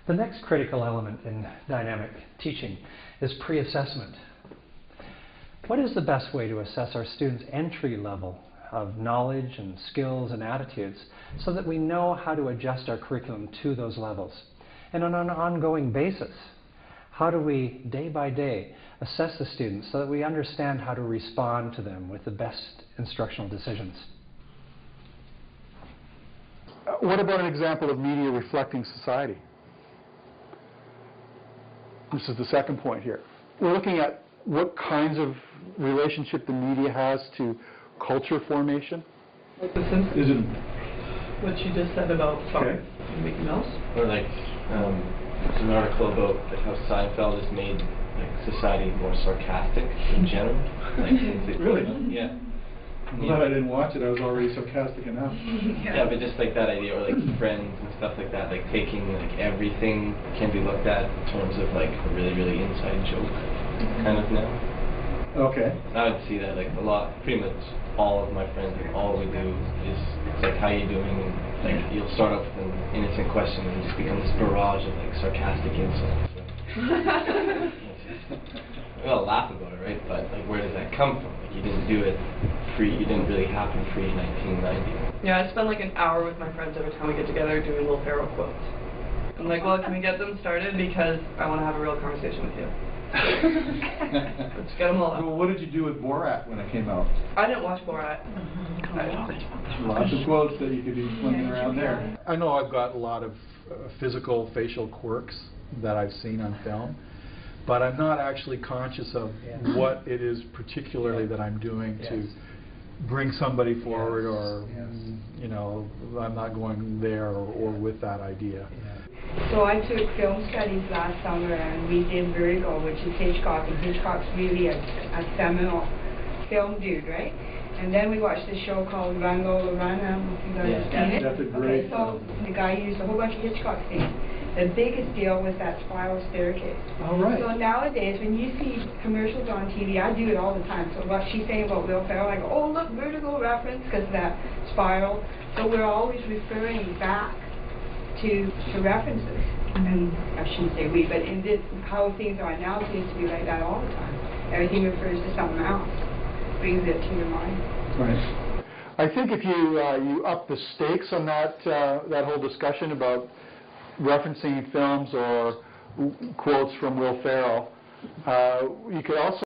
The next critical element in dynamic teaching is pre-assessment. What is the best way to assess our students' entry level of knowledge and skills and attitudes so that we know how to adjust our curriculum to those levels? And on an ongoing basis, how do we, day by day, assess the students so that we understand how to respond to them with the best instructional decisions? What about an example of media reflecting society? This is the second point here. We're looking at what kinds of relationship the media has to culture formation. Like The Simpsons? Is it what you just said about Mickey Mouse? Or like, there's an article about like how Seinfeld has made like society more sarcastic in general. Like, really? Yeah. I'm glad I didn't watch it. I was already sarcastic enough. Yeah, but just like that idea, or like Friends and stuff like that, like taking like everything can be looked at in terms of like a really, really inside joke kind of now. Okay. I would see that like a lot, pretty much all of my friends, like all we do is it's like how you doing, and like you'll start off with an innocent question and it just becomes this barrage of like sarcastic insults. We all laugh about it, right? But like, where does that come from? Like, you didn't do it you didn't really happen pre-1990. Yeah, I spend like an hour with my friends every time we get together doing Will Ferrell quotes. I'm like, well, can we get them started because I want to have a real conversation with you. Let's get them all out. Well, what did you do with Borat when it came out? I didn't watch Borat. Lots of quotes that you could be flinging around there. I know I've got a lot of physical, facial quirks that I've seen on film, but I'm not actually conscious of what it is particularly that I'm doing to bring somebody forward, or you know, I'm not going there or with that idea. So I took film studies last summer, and we did Virgo, which is Hitchcock, and Hitchcock's really a seminal film dude, right? And then we watched this show called Run Lola Run. I don't know if you guys have seen it. That's a great so the guy used a whole bunch of Hitchcock scenes. The biggest deal was that spiral staircase. All right. So nowadays, when you see commercials on TV, I do it all the time. So what she's saying about Will Ferrell, I go, oh, look, Vertigo reference, because of that spiral. So we're always referring back to references. And I shouldn't say we, but in this, how things are now seems to be like that all the time. Everything refers to something else, brings it to your mind. Right. I think if you you up the stakes on that that whole discussion about referencing films or quotes from Will Ferrell, you could also